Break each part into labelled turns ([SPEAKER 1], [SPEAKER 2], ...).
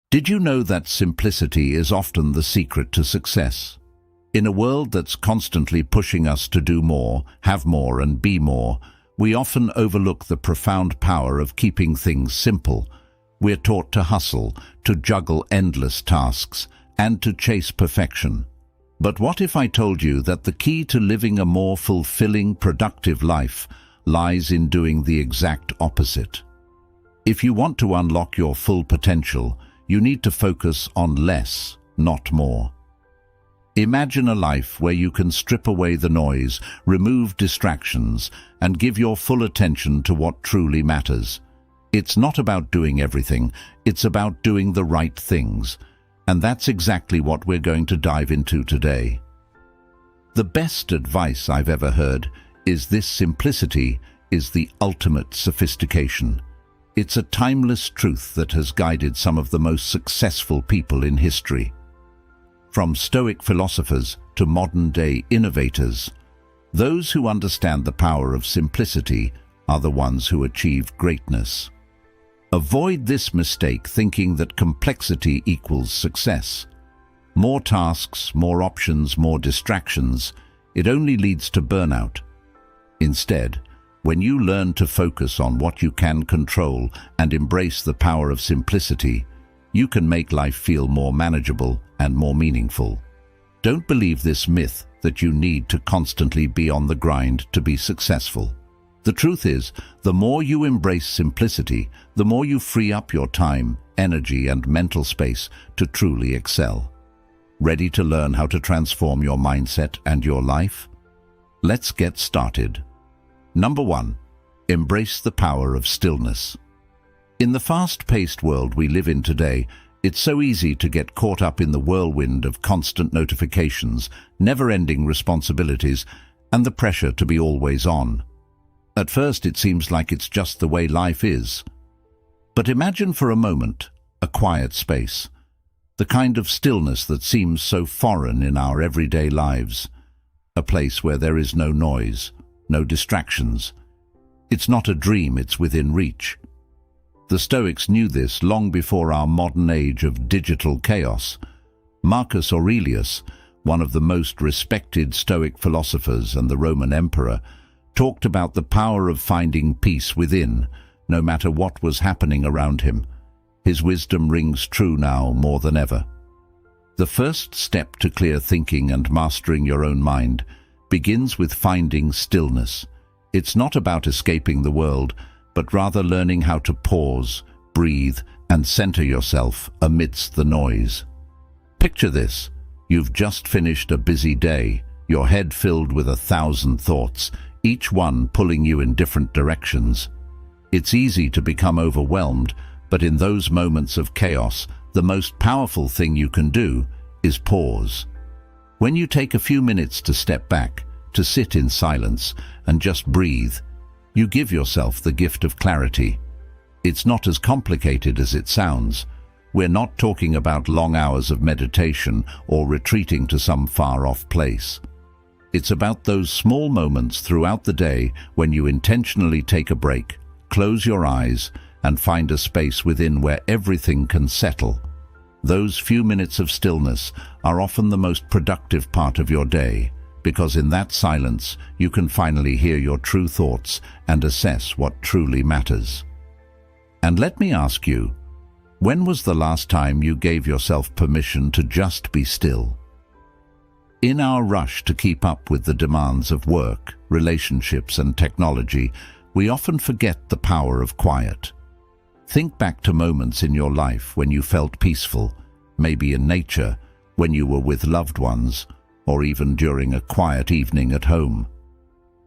[SPEAKER 1] Did you know that simplicity is often the secret to success? In a world that's constantly pushing us to do more, have more and be more, we often overlook the profound power of keeping things simple. We're taught to hustle, to juggle endless tasks, and to chase perfection. But what if I told you that the key to living a more fulfilling, productive life lies in doing the exact opposite? If you want to unlock your full potential, you need to focus on less, not more. Imagine a life where you can strip away the noise, remove distractions, and give your full attention to what truly matters. It's not about doing everything, it's about doing the right things. And that's exactly what we're going to dive into today. The best advice I've ever heard is this: simplicity is the ultimate sophistication. It's a timeless truth that has guided some of the most successful people in history. From Stoic philosophers to modern-day innovators, those who understand the power of simplicity are the ones who achieve greatness. Avoid this mistake thinking that complexity equals success. More tasks, more options, more distractions, it only leads to burnout. Instead, when you learn to focus on what you can control and embrace the power of simplicity, you can make life feel more manageable and more meaningful. Don't believe this myth that you need to constantly be on the grind to be successful. The truth is, the more you embrace simplicity, the more you free up your time, energy, and mental space to truly excel. Ready to learn how to transform your mindset and your life? Let's get started. Number 1. Embrace the power of stillness. In the fast-paced world we live in today, it's so easy to get caught up in the whirlwind of constant notifications, never-ending responsibilities, and the pressure to be always on. At first, it seems like it's just the way life is. But imagine for a moment a quiet space, the kind of stillness that seems so foreign in our everyday lives, a place where there is no noise, no distractions. It's not a dream, it's within reach. The Stoics knew this long before our modern age of digital chaos. Marcus Aurelius, one of the most respected Stoic philosophers and the Roman emperor, talked about the power of finding peace within, no matter what was happening around him. His wisdom rings true now more than ever. The first step to clear thinking and mastering your own mind begins with finding stillness. It's not about escaping the world, but rather learning how to pause, breathe, and center yourself amidst the noise. Picture this: you've just finished a busy day, your head filled with 1,000 thoughts, each one pulling you in different directions. It's easy to become overwhelmed, but in those moments of chaos, the most powerful thing you can do is pause. When you take a few minutes to step back, to sit in silence, and just breathe, you give yourself the gift of clarity. It's not as complicated as it sounds. We're not talking about long hours of meditation or retreating to some far-off place. It's about those small moments throughout the day when you intentionally take a break, close your eyes, and find a space within where everything can settle. Those few minutes of stillness are often the most productive part of your day, because in that silence you can finally hear your true thoughts and assess what truly matters. And let me ask you, when was the last time you gave yourself permission to just be still? In our rush to keep up with the demands of work, relationships, and technology, we often forget the power of quiet. Think back to moments in your life when you felt peaceful, maybe in nature, when you were with loved ones, or even during a quiet evening at home.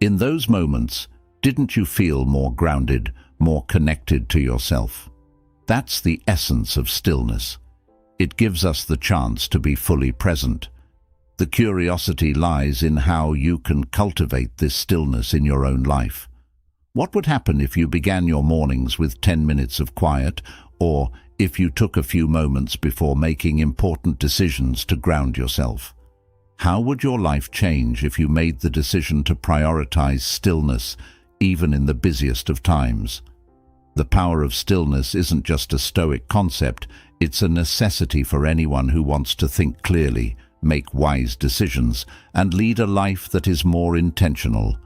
[SPEAKER 1] In those moments, didn't you feel more grounded, more connected to yourself? That's the essence of stillness. It gives us the chance to be fully present. The curiosity lies in how you can cultivate this stillness in your own life. What would happen if you began your mornings with 10 minutes of quiet, or if you took a few moments before making important decisions to ground yourself? How would your life change if you made the decision to prioritize stillness even in the busiest of times? The power of stillness isn't just a Stoic concept, it's a necessity for anyone who wants to think clearly, make wise decisions, and lead a life that is more intentional.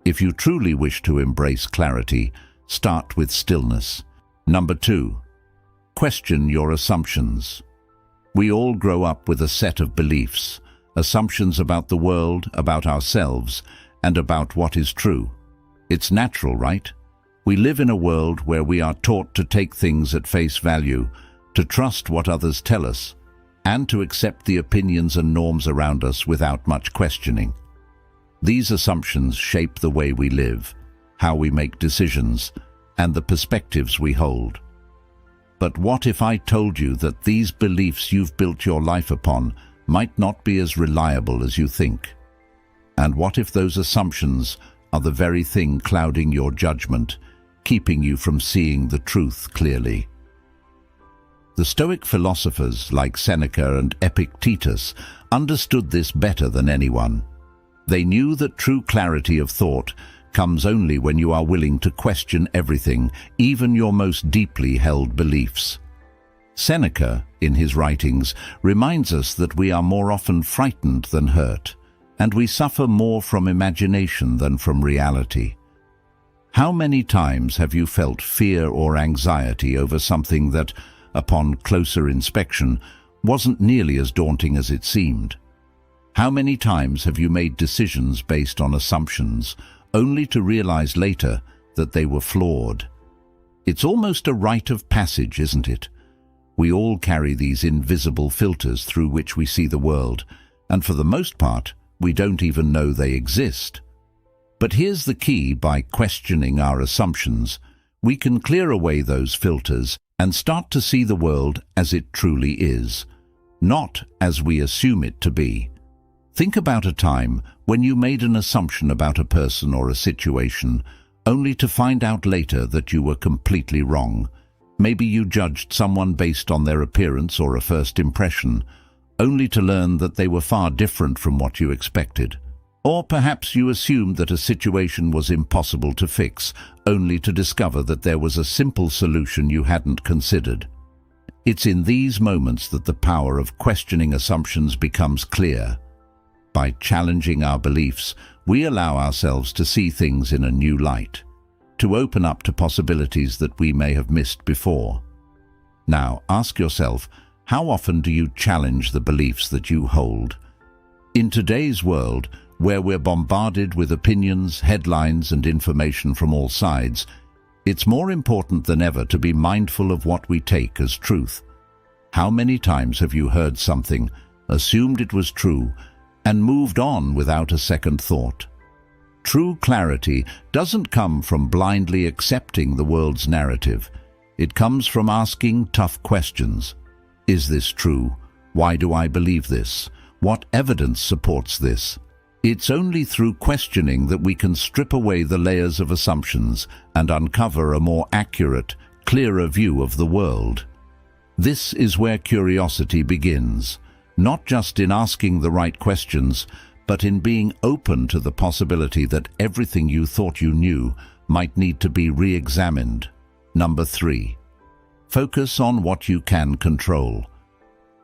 [SPEAKER 1] If you truly wish to embrace clarity, start with stillness. Number 2. Question your assumptions. We all grow up with a set of beliefs, assumptions about the world, about ourselves, and about what is true. It's natural, right? We live in a world where we are taught to take things at face value, to trust what others tell us, and to accept the opinions and norms around us without much questioning. These assumptions shape the way we live, how we make decisions, and the perspectives we hold. But what if I told you that these beliefs you've built your life upon might not be as reliable as you think? And what if those assumptions are the very thing clouding your judgment, keeping you from seeing the truth clearly? The Stoic philosophers like Seneca and Epictetus understood this better than anyone. They knew that true clarity of thought comes only when you are willing to question everything, even your most deeply held beliefs. Seneca, in his writings, reminds us that we are more often frightened than hurt, and we suffer more from imagination than from reality. How many times have you felt fear or anxiety over something that, upon closer inspection, wasn't nearly as daunting as it seemed? How many times have you made decisions based on assumptions, only to realize later that they were flawed? It's almost a rite of passage, isn't it? We all carry these invisible filters through which we see the world, and for the most part, we don't even know they exist. But here's the key: by questioning our assumptions, we can clear away those filters and start to see the world as it truly is, not as we assume it to be. Think about a time when you made an assumption about a person or a situation, only to find out later that you were completely wrong. Maybe you judged someone based on their appearance or a first impression, only to learn that they were far different from what you expected. Or perhaps you assumed that a situation was impossible to fix, only to discover that there was a simple solution you hadn't considered. It's in these moments that the power of questioning assumptions becomes clear. By challenging our beliefs, we allow ourselves to see things in a new light, to open up to possibilities that we may have missed before. Now, ask yourself, how often do you challenge the beliefs that you hold? In today's world, where we're bombarded with opinions, headlines, and information from all sides, it's more important than ever to be mindful of what we take as truth. How many times have you heard something, assumed it was true, and moved on without a second thought? True clarity doesn't come from blindly accepting the world's narrative. It comes from asking tough questions. Is this true? Why do I believe this? What evidence supports this? It's only through questioning that we can strip away the layers of assumptions and uncover a more accurate, clearer view of the world. This is where curiosity begins, not just in asking the right questions, but in being open to the possibility that everything you thought you knew might need to be re-examined. Number 3. Focus on what you can control.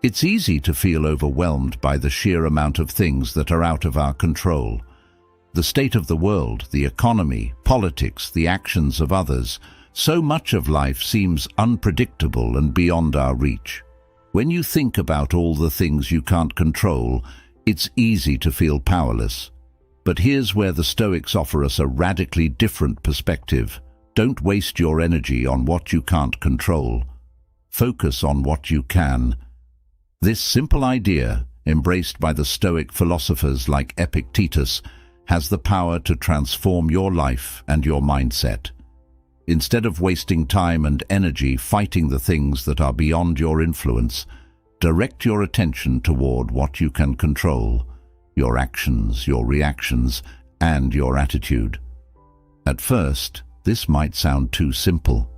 [SPEAKER 1] It's easy to feel overwhelmed by the sheer amount of things that are out of our control. The state of the world, the economy, politics, the actions of others. So much of life seems unpredictable and beyond our reach. When you think about all the things you can't control, it's easy to feel powerless. But here's where the Stoics offer us a radically different perspective. Don't waste your energy on what you can't control. Focus on what you can. This simple idea, embraced by the Stoic philosophers like Epictetus, has the power to transform your life and your mindset. Instead of wasting time and energy fighting the things that are beyond your influence, direct your attention toward what you can control: your actions, your reactions, and your attitude. At first, this might sound too simple.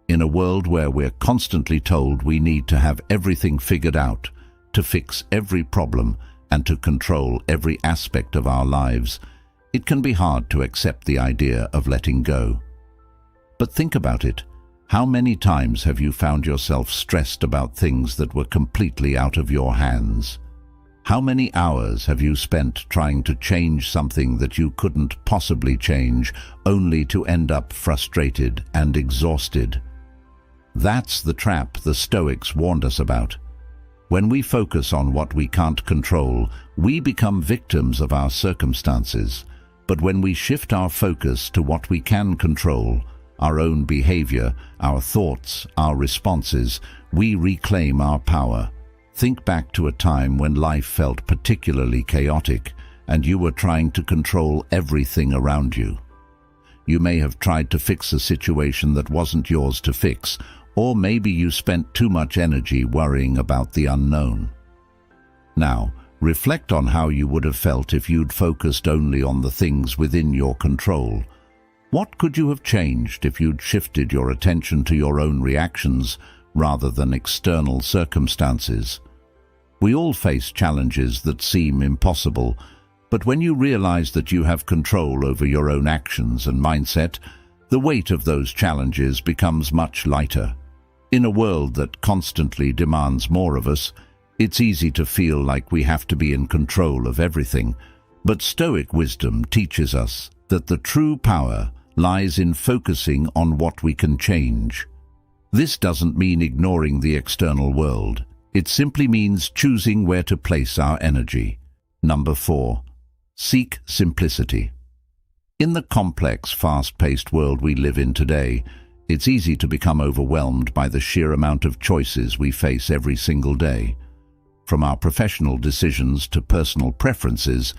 [SPEAKER 1] In a world where we're constantly told we need to have everything figured out, to fix every problem, and to control every aspect of our lives, it can be hard to accept the idea of letting go. But think about it. How many times have you found yourself stressed about things that were completely out of your hands? How many hours have you spent trying to change something that you couldn't possibly change, only to end up frustrated and exhausted? That's the trap the Stoics warned us about. When we focus on what we can't control, we become victims of our circumstances. But when we shift our focus to what we can control, our own behavior, our thoughts, our responses, we reclaim our power. Think back to a time when life felt particularly chaotic and you were trying to control everything around you. You may have tried to fix a situation that wasn't yours to fix, or maybe you spent too much energy worrying about the unknown. Now, reflect on how you would have felt if you'd focused only on the things within your control. What could you have changed if you'd shifted your attention to your own reactions rather than external circumstances? We all face challenges that seem impossible, but when you realize that you have control over your own actions and mindset, the weight of those challenges becomes much lighter. In a world that constantly demands more of us, it's easy to feel like we have to be in control of everything, but Stoic wisdom teaches us that the true power lies in focusing on what we can change. This doesn't mean ignoring the external world. It simply means choosing where to place our energy. Number 4. Seek simplicity. In the complex, fast-paced world we live in today, it's easy to become overwhelmed by the sheer amount of choices we face every single day. From our professional decisions to personal preferences,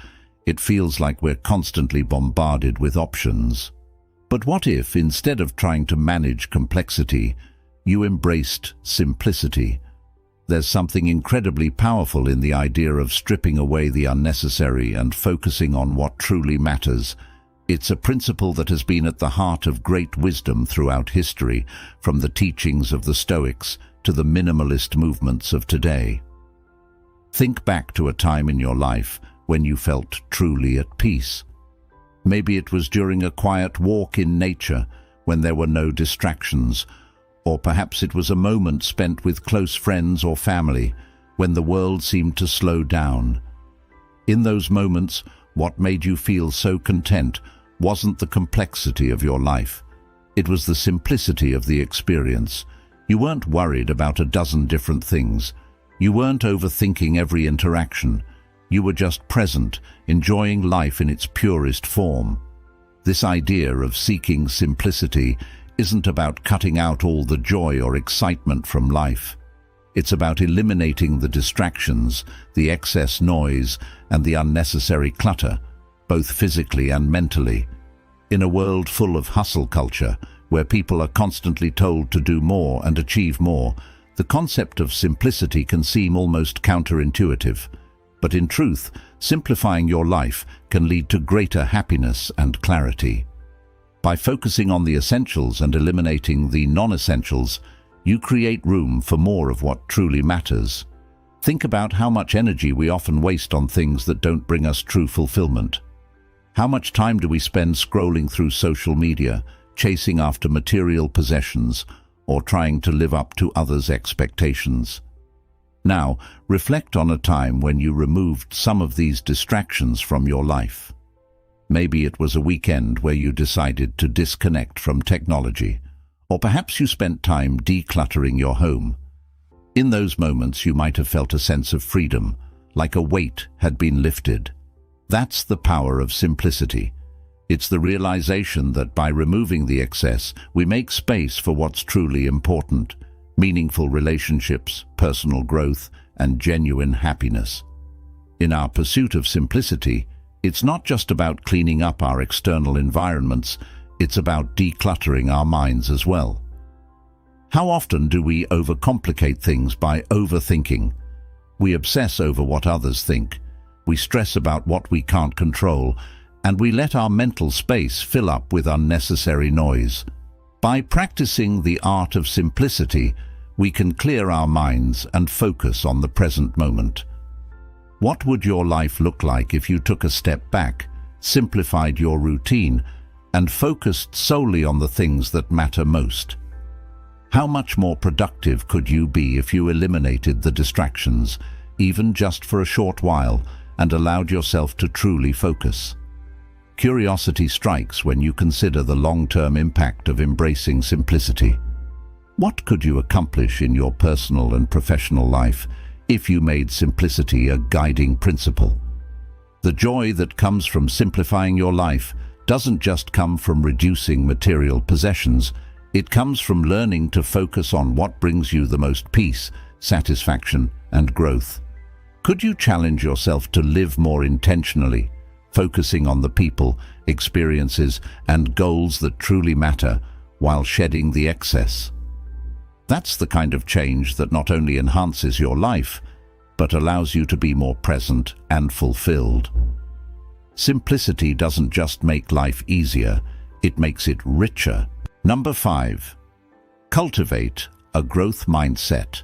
[SPEAKER 1] it feels like we're constantly bombarded with options. But what if, instead of trying to manage complexity, you embraced simplicity? There's something incredibly powerful in the idea of stripping away the unnecessary and focusing on what truly matters. It's a principle that has been at the heart of great wisdom throughout history, from the teachings of the Stoics to the minimalist movements of today. Think back to a time in your life when you felt truly at peace. Maybe it was during a quiet walk in nature when there were no distractions, or perhaps it was a moment spent with close friends or family when the world seemed to slow down. In those moments, what made you feel so content wasn't the complexity of your life. It was the simplicity of the experience. You weren't worried about a dozen different things. You weren't overthinking every interaction. You were just present, enjoying life in its purest form. This idea of seeking simplicity isn't about cutting out all the joy or excitement from life. It's about eliminating the distractions, the excess noise, and the unnecessary clutter, both physically and mentally. In a world full of hustle culture, where people are constantly told to do more and achieve more, the concept of simplicity can seem almost counterintuitive. But in truth, simplifying your life can lead to greater happiness and clarity. By focusing on the essentials and eliminating the non-essentials, you create room for more of what truly matters. Think about how much energy we often waste on things that don't bring us true fulfillment. How much time do we spend scrolling through social media, chasing after material possessions, or trying to live up to others' expectations? Now, reflect on a time when you removed some of these distractions from your life. Maybe it was a weekend where you decided to disconnect from technology, or perhaps you spent time decluttering your home. In those moments, you might have felt a sense of freedom, like a weight had been lifted. That's the power of simplicity. It's the realization that by removing the excess, we make space for what's truly important: meaningful relationships, personal growth, and genuine happiness. In our pursuit of simplicity, it's not just about cleaning up our external environments, it's about decluttering our minds as well. How often do we overcomplicate things by overthinking? We obsess over what others think, we stress about what we can't control, and we let our mental space fill up with unnecessary noise. By practicing the art of simplicity, we can clear our minds and focus on the present moment. What would your life look like if you took a step back, simplified your routine, and focused solely on the things that matter most? How much more productive could you be if you eliminated the distractions, even just for a short while, and allowed yourself to truly focus? Curiosity strikes when you consider the long-term impact of embracing simplicity. What could you accomplish in your personal and professional life if you made simplicity a guiding principle? The joy that comes from simplifying your life doesn't just come from reducing material possessions. It comes from learning to focus on what brings you the most peace, satisfaction, and growth. Could you challenge yourself to live more intentionally, focusing on the people, experiences, and goals that truly matter, while shedding the excess? That's the kind of change that not only enhances your life, but allows you to be more present and fulfilled. Simplicity doesn't just make life easier, it makes it richer. Number 5. Cultivate a growth mindset.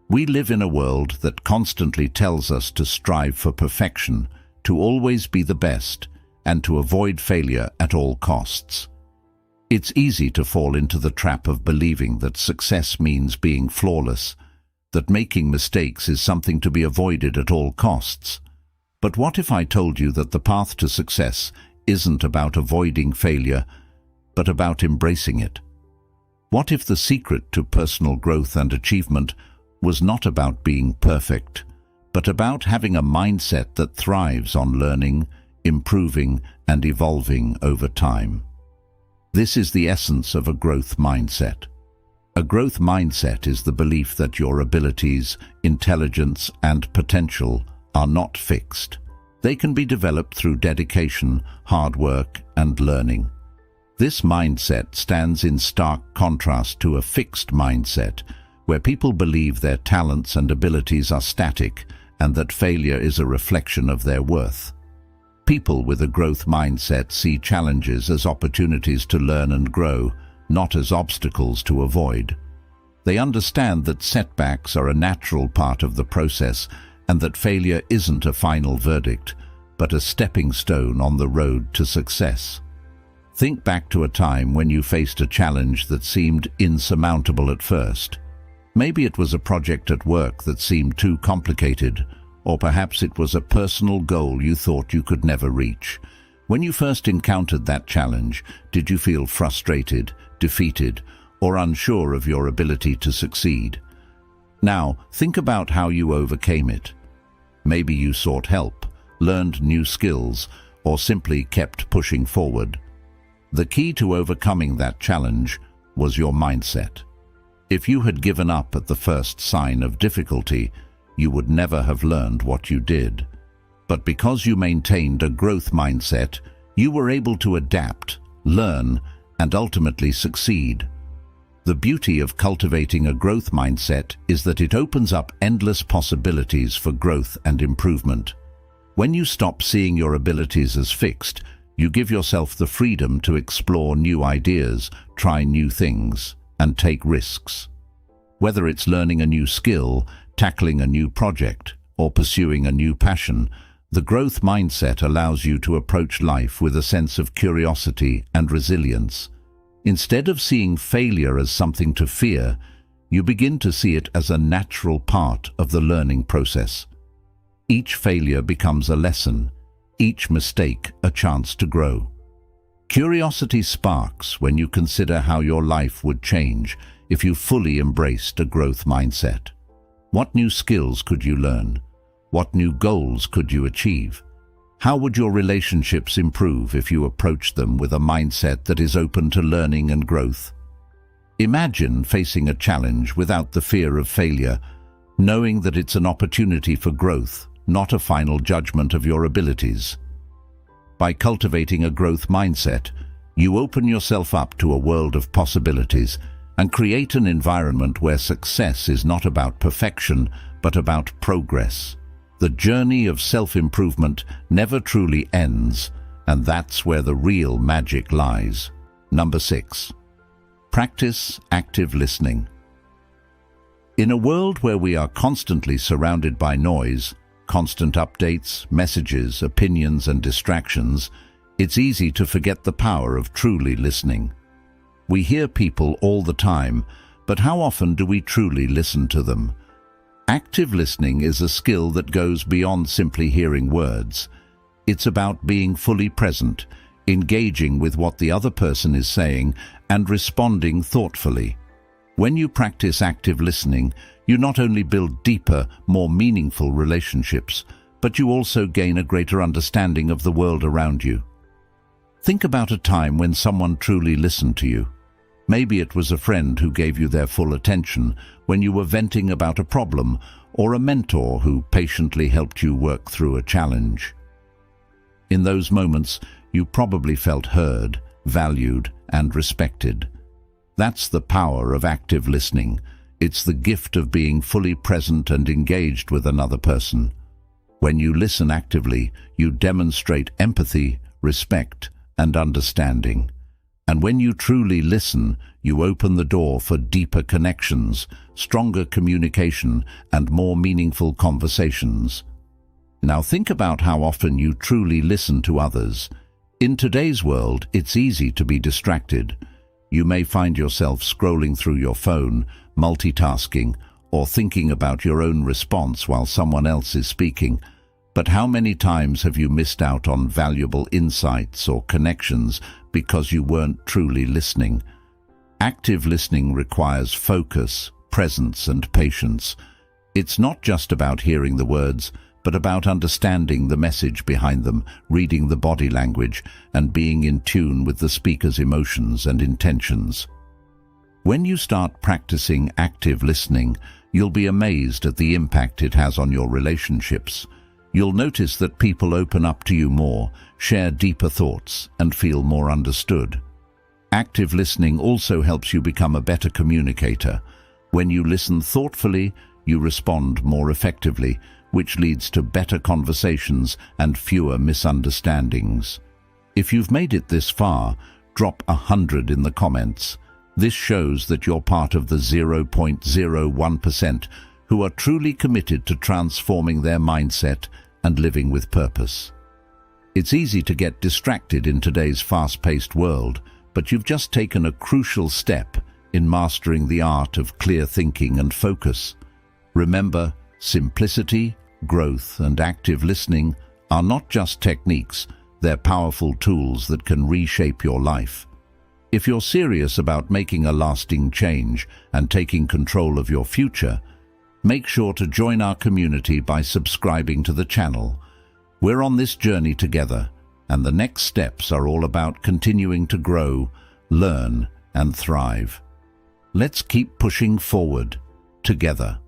[SPEAKER 1] We live in a world that constantly tells us to strive for perfection, to always be the best, and to avoid failure at all costs. It's easy to fall into the trap of believing that success means being flawless, that making mistakes is something to be avoided at all costs. But what if I told you that the path to success isn't about avoiding failure, but about embracing it? What if the secret to personal growth and achievement was not about being perfect, but about having a mindset that thrives on learning, improving, and evolving over time? This is the essence of a growth mindset. A growth mindset is the belief that your abilities, intelligence, and potential are not fixed. They can be developed through dedication, hard work, and learning. This mindset stands in stark contrast to a fixed mindset, where people believe their talents and abilities are static and that failure is a reflection of their worth. People with a growth mindset see challenges as opportunities to learn and grow, not as obstacles to avoid. They understand that setbacks are a natural part of the process and that failure isn't a final verdict, but a stepping stone on the road to success. Think back to a time when you faced a challenge that seemed insurmountable at first. Maybe it was a project at work that seemed too complicated, or perhaps it was a personal goal you thought you could never reach. When you first encountered that challenge, did you feel frustrated, defeated, or unsure of your ability to succeed? Now, think about how you overcame it. Maybe you sought help, learned new skills, or simply kept pushing forward. The key to overcoming that challenge was your mindset. If you had given up at the first sign of difficulty, you would never have learned what you did. But because you maintained a growth mindset, you were able to adapt, learn, and ultimately succeed. The beauty of cultivating a growth mindset is that it opens up endless possibilities for growth and improvement. When you stop seeing your abilities as fixed, you give yourself the freedom to explore new ideas, try new things, and take risks. Whether it's learning a new skill, tackling a new project, or pursuing a new passion, the growth mindset allows you to approach life with a sense of curiosity and resilience. Instead of seeing failure as something to fear, you begin to see it as a natural part of the learning process. Each failure becomes a lesson, each mistake a chance to grow. Curiosity sparks when you consider how your life would change if you fully embraced a growth mindset. What new skills could you learn? What new goals could you achieve? How would your relationships improve if you approached them with a mindset that is open to learning and growth? Imagine facing a challenge without the fear of failure, knowing that it's an opportunity for growth, not a final judgment of your abilities. By cultivating a growth mindset, you open yourself up to a world of possibilities and create an environment where success is not about perfection, but about progress. The journey of self-improvement never truly ends, and that's where the real magic lies. Number 6. Practice active listening. In a world where we are constantly surrounded by noise, constant updates, messages, opinions, and distractions, It's easy to forget the power of truly listening. We hear people all the time, but how often do we truly listen to them? Active listening is a skill that goes beyond simply hearing words. It's about being fully present, engaging with what the other person is saying, and responding thoughtfully. When you practice active listening, you not only build deeper, more meaningful relationships, but you also gain a greater understanding of the world around you. Think about a time when someone truly listened to you. Maybe it was a friend who gave you their full attention when you were venting about a problem, or a mentor who patiently helped you work through a challenge. In those moments, you probably felt heard, valued, and respected. That's the power of active listening. It's the gift of being fully present and engaged with another person. When you listen actively, you demonstrate empathy, respect, and understanding. And when you truly listen, you open the door for deeper connections, stronger communication, and more meaningful conversations. Now think about how often you truly listen to others. In today's world, it's easy to be distracted. You may find yourself scrolling through your phone, multitasking, or thinking about your own response while someone else is speaking. But how many times have you missed out on valuable insights or connections because you weren't truly listening? Active listening requires focus, presence, and patience. It's not just about hearing the words, but about understanding the message behind them, reading the body language, and being in tune with the speaker's emotions and intentions. When you start practicing active listening, you'll be amazed at the impact it has on your relationships. You'll notice that people open up to you more, share deeper thoughts, and feel more understood. Active listening also helps you become a better communicator. When you listen thoughtfully, you respond more effectively, which leads to better conversations and fewer misunderstandings. If you've made it this far, drop 100 in the comments. This shows that you're part of the 0.01% who are truly committed to transforming their mindset and living with purpose. It's easy to get distracted in today's fast-paced world, but you've just taken a crucial step in mastering the art of clear thinking and focus. Remember, simplicity, growth, and active listening are not just techniques, they're powerful tools that can reshape your life. If you're serious about making a lasting change and taking control of your future, make sure to join our community by subscribing to the channel. We're on this journey together, and the next steps are all about continuing to grow, learn, and thrive. Let's keep pushing forward together.